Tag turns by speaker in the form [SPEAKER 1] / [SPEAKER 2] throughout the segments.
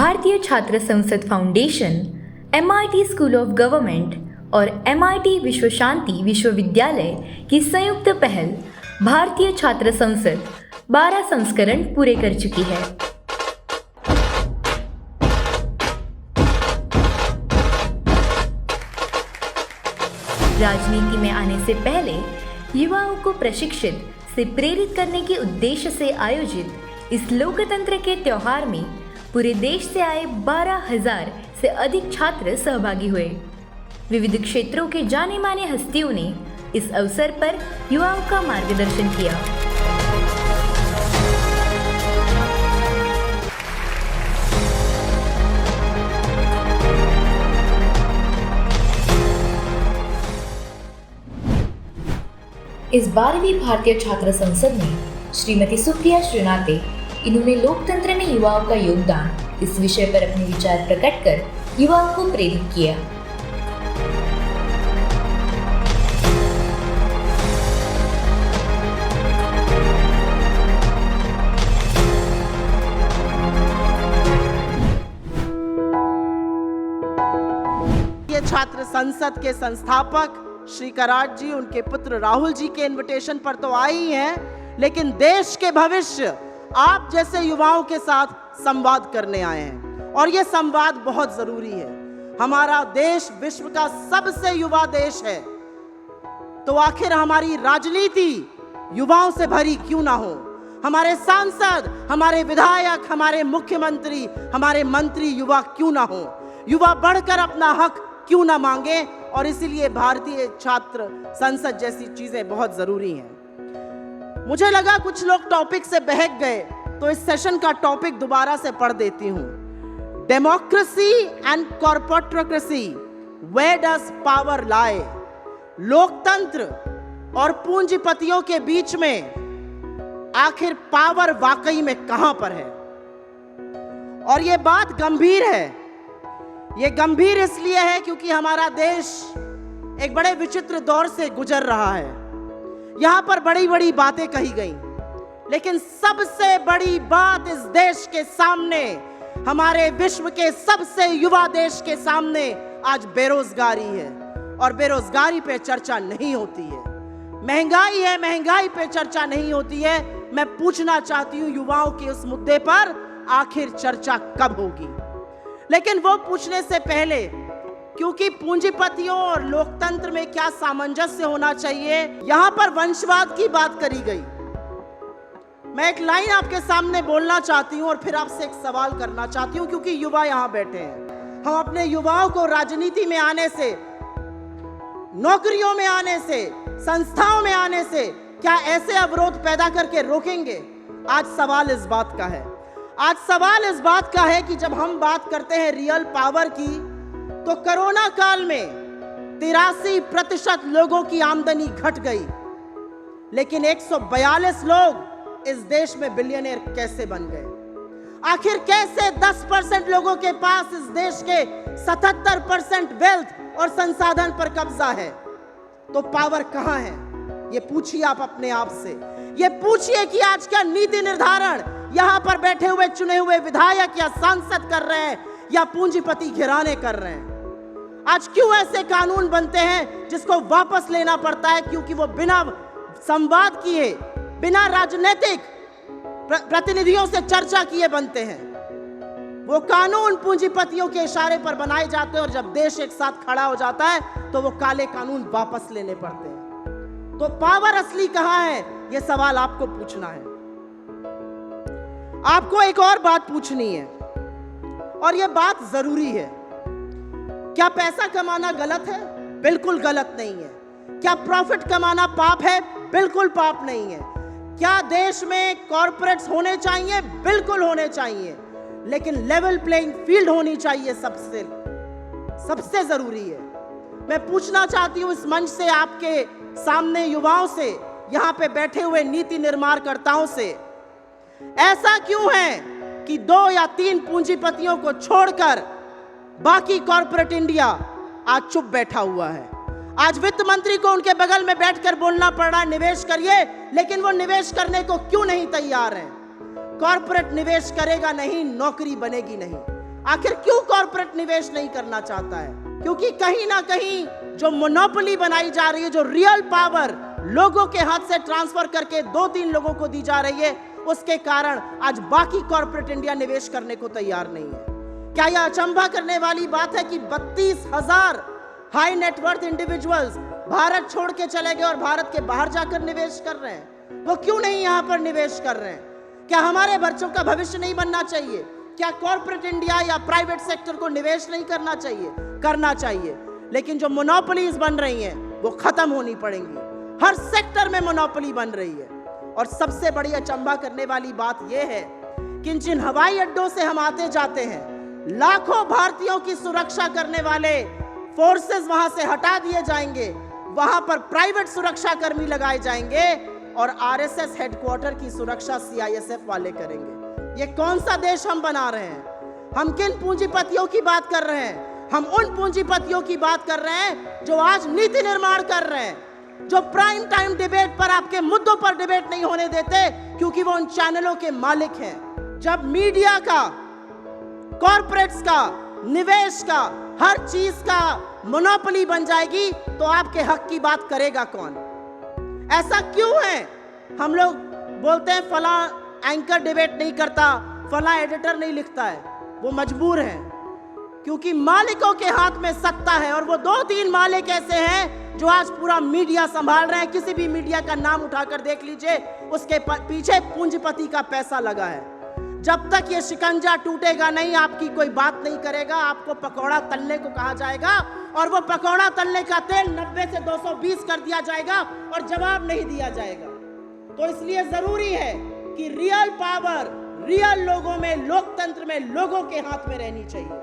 [SPEAKER 1] भारतीय छात्र संसद foundation, MIT school of government और MIT विश्व शांति विश्वविद्यालय की संयुक्त पहल भारतीय छात्र संसद 12 संस्करण पूरे कर चुकी है। राजनीति में आने से पहले युवाओं को प्रशिक्षित से प्रेरित करने के उद्देश्य से आयोजित इस लोकतंत्र के त्योहार में पूरे देश से आए 12,000 से अधिक छात्र सहभागी हुए। विविध क्षेत्रों के जाने माने हस्तियों ने इस अवसर पर युवाओं का मार्गदर्शन किया। इस 12वीं भारतीय छात्र संसद में श्रीमती सुप्रिया श्रीनाथे, इन्होंने लोकतंत्र में युवाओं का योगदान इस विषय पर अपने विचार प्रकट कर युवाओं को प्रेरित किया।
[SPEAKER 2] ये छात्र संसद के संस्थापक श्री कराट जी, उनके पुत्र राहुल जी के इनविटेशन पर तो आई ही हैं, लेकिन देश के भविष्य आप जैसे युवाओं के साथ संवाद करने आए हैं और ये संवाद बहुत जरूरी है। हमारा देश विश्व का सबसे युवा देश है, तो आखिर हमारी राजनीति युवाओं से भरी क्यों ना हो? हमारे सांसद, हमारे विधायक, हमारे मुख्यमंत्री, हमारे मंत्री युवा क्यों ना हो? युवा बढ़कर अपना हक क्यों ना मांगे? और इसीलिए भारतीय छात्र संसद जैसी चीजें बहुत जरूरी हैं। मुझे लगा कुछ लोग टॉपिक से बहक गए, तो इस सेशन का टॉपिक दोबारा से पढ़ देती हूं। Democracy and corporatocracy, where does power lie? लोकतंत्र और पूंजीपतियों के बीच में आखिर पावर वाकई में कहां पर है? और यह बात गंभीर है। ये गंभीर इसलिए है क्योंकि हमारा देश एक बड़े विचित्र दौर से गुजर रहा है। यहां पर बड़ी बड़ी बातें कही गई, लेकिन सबसे बड़ी बात इस देश के सामने, हमारे विश्व के सबसे युवा देश के सामने आज बेरोजगारी है, और बेरोजगारी पे चर्चा नहीं होती है। महंगाई है, महंगाई पे चर्चा नहीं होती है। मैं पूछना चाहती हूं युवाओं के उस मुद्दे पर आखिर चर्चा कब होगी? लेकिन वो पूछने से पहले, क्योंकि पूंजीपतियों और लोकतंत्र में क्या सामंजस्य होना चाहिए, यहां पर वंशवाद की बात करी गई। मैं एक लाइन आपके सामने बोलना चाहती हूं और फिर आपसे एक सवाल करना चाहती हूं, क्योंकि युवा यहां बैठे हैं। हम अपने युवाओं को राजनीति में आने से, नौकरियों में आने से, संस्थाओं में आने से क्या ऐसे अवरोध पैदा करके रोकेंगे? आज सवाल इस बात का है। आज सवाल इस बात का है कि जब हम बात करते हैं रियल पावर की, तो कोरोना काल में 83% लोगों की आमदनी घट गई, लेकिन 142 लोग इस देश में बिलियनियर कैसे बन गए? आखिर कैसे 10% लोगों के पास इस देश के 77% वेल्थ और संसाधन पर कब्जा है? तो पावर कहां है? ये पूछिए आप अपने आप से। ये पूछिए कि आज क्या नीति निर्धारण यहां पर बैठे हुए चुने हुए विधायक या सांसद कर रहे हैं, या पूंजीपति घिराने कर रहे हैं? आज क्यों ऐसे कानून बनते हैं जिसको वापस लेना पड़ता है? क्योंकि वो बिना संवाद किए, बिना राजनीतिक प्रतिनिधियों से चर्चा किए बनते हैं। वो कानून पूंजीपतियों के इशारे पर बनाए जाते हैं, और जब देश एक साथ खड़ा हो जाता है तो वो काले कानून वापस लेने पड़ते हैं। तो पावर असली कहां है? ये सवाल आपको पूछना है। आपको एक और बात पूछनी है, और यह बात जरूरी है। क्या पैसा कमाना गलत है? बिल्कुल गलत नहीं है। क्या प्रॉफिट कमाना पाप है? बिल्कुल पाप नहीं है। क्या देश में कॉर्पोरेट्स होने चाहिए? बिल्कुल होने चाहिए, लेकिन लेवल प्लेइंग फील्ड होनी चाहिए, सबसे जरूरी है। मैं पूछना चाहती हूं इस मंच से, आपके सामने युवाओं से, यहां पे बैठे हुए नीति निर्माणकर्ताओं से, ऐसा क्यों है कि 2 या 3 पूंजीपतियों को छोड़कर बाकी कॉर्पोरेट इंडिया आज चुप बैठा हुआ है? आज वित्त मंत्री को उनके बगल में बैठकर बोलना पड़ रहा है निवेश करिए, लेकिन वो निवेश करने को क्यों नहीं तैयार है? कॉर्पोरेट निवेश करेगा नहीं, नौकरी बनेगी नहीं। आखिर क्यों कॉर्पोरेट निवेश नहीं करना चाहता है? क्योंकि कहीं ना कहीं जो मोनोपोली बनाई जा रही है, जो रियल पावर लोगों के हाथ से ट्रांसफर करके 2-3 लोगों को दी जा रही है, उसके कारण आज बाकी कॉर्पोरेट इंडिया निवेश करने को तैयार नहीं है। क्या यह अचंभा करने वाली बात है कि 32,000 हाई नेटवर्थ इंडिविजुअल्स भारत छोड़ के चले गए और भारत के बाहर जाकर निवेश कर रहे हैं? वो क्यों नहीं यहां पर निवेश कर रहे हैं? क्या हमारे बच्चों का भविष्य नहीं बनना चाहिए? क्या कॉर्पोरेट इंडिया या प्राइवेट सेक्टर को निवेश नहीं करना चाहिए? करना चाहिए, लेकिन जो मोनोपोलीज बन रही हैं वो खत्म होनी पड़ेंगी। हर सेक्टर में मोनोपोली बन रही है। और सबसे बड़ी अचंभा करने वाली बात यह है कि जिन हवाई अड्डों से हम आते जाते हैं, लाखों भारतीयों की सुरक्षा करने वाले फोर्सेस वहां से हटा दिए जाएंगे, वहां पर प्राइवेट सुरक्षा कर्मी लगाए जाएंगे और आरएसएस हेडक्वार्टर की सुरक्षा सीआईएसएफ वाले करेंगे। ये कौन सा देश हम बना रहे हैं? हम किन पूंजीपतियों की बात कर रहे हैं? हम उन पूंजीपतियों की बात कर रहे हैं जो आज नीति निर्माण कर रहे हैं, जो प्राइम टाइम डिबेट पर, आपके मुद्दों पर डिबेट नहीं होने देते, क्योंकि वो उन चैनलों के मालिक हैं। जब मीडिया का, कॉर्पोरेट्स का, निवेश का, हर चीज का मोनोपोली बन जाएगी तो आपके हक की बात करेगा कौन? ऐसा क्यों है? हम लोग बोलते हैं फला एंकर डिबेट नहीं करता, फला एडिटर नहीं लिखता है। वो मजबूर है क्योंकि मालिकों के हाथ में सत्ता है और वो 2-3 मालिक ऐसे हैं जो आज पूरा मीडिया संभाल रहे हैं। किसी भी मीडिया का नाम उठाकर देख लीजिए, उसके पीछे पूंजीपति का पैसा लगा है। जब तक ये शिकंजा टूटेगा नहीं, आपकी कोई बात नहीं करेगा। आपको पकौड़ा तलने को कहा जाएगा और वो पकौड़ा तलने का तेल 90 से 220 कर दिया जाएगा और जवाब नहीं दिया जाएगा। तो इसलिए जरूरी है कि रियल पावर, रियल लोगों में, लोकतंत्र में लोगों के हाथ में रहनी चाहिए।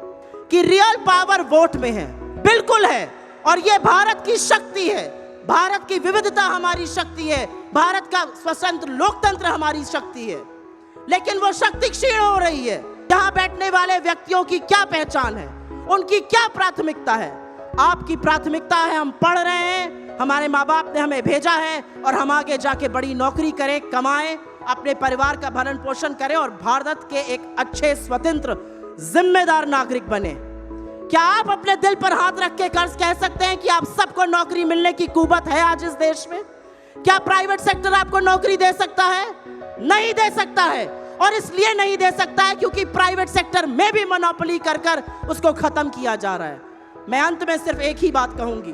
[SPEAKER 2] कि रियल पावर वोट में है, बिल्कुल है, और ये भारत की शक्ति है। भारत की विविधता हमारी शक्ति है, भारत का स्वतंत्र लोकतंत्र हमारी शक्ति है। लेकिन वो शक्ति क्षीण हो रही है। यहां बैठने वाले व्यक्तियों की क्या पहचान है, उनकी क्या प्राथमिकता है? आपकी प्राथमिकता है हम पढ़ रहे हैं, हमारे माँ बाप ने हमें भेजा है और हम आगे जाके बड़ी नौकरी करें, कमाएं, अपने परिवार का भरण पोषण करें और भारत के एक अच्छे स्वतंत्र जिम्मेदार नागरिक बने। क्या आप अपने दिल पर हाथ रख के कर्ज कह सकते हैं कि आप सबको नौकरी मिलने की कुवत है आज इस देश में? क्या प्राइवेट सेक्टर आपको नौकरी दे सकता है? नहीं दे सकता है। और इसलिए नहीं दे सकता है क्योंकि प्राइवेट सेक्टर में भी मोनोपोली कर कर उसको खत्म किया जा रहा है। मैं अंत में सिर्फ एक ही बात कहूंगी,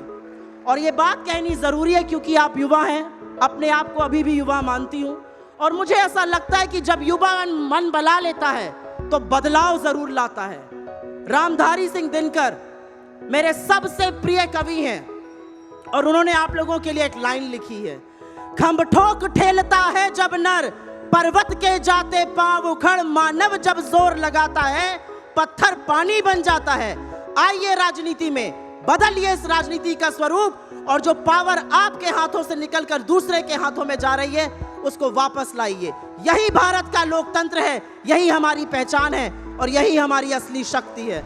[SPEAKER 2] और ये बात कहनी जरूरी है क्योंकि आप युवा हैं, अपने आप को अभी भी युवा मानती हूं, और मुझे ऐसा लगता है कि जब युवा मन बना लेता है तो बदलाव जरूर लाता है। रामधारी सिंह दिनकर मेरे सबसे प्रिय कवि हैं और उन्होंने आप लोगों के लिए एक लाइन लिखी है। खंभ ठोक ठेलता है जब नर, पर्वत के जाते पांव उखड़, मानव जब जोर लगाता है पत्थर पानी बन जाता है। आइए राजनीति में बदलिए इस राजनीति का स्वरूप, और जो पावर आपके हाथों से निकलकर दूसरे के हाथों में जा रही है उसको वापस लाइए। यही भारत का लोकतंत्र है, यही हमारी पहचान है और यही हमारी असली शक्ति है।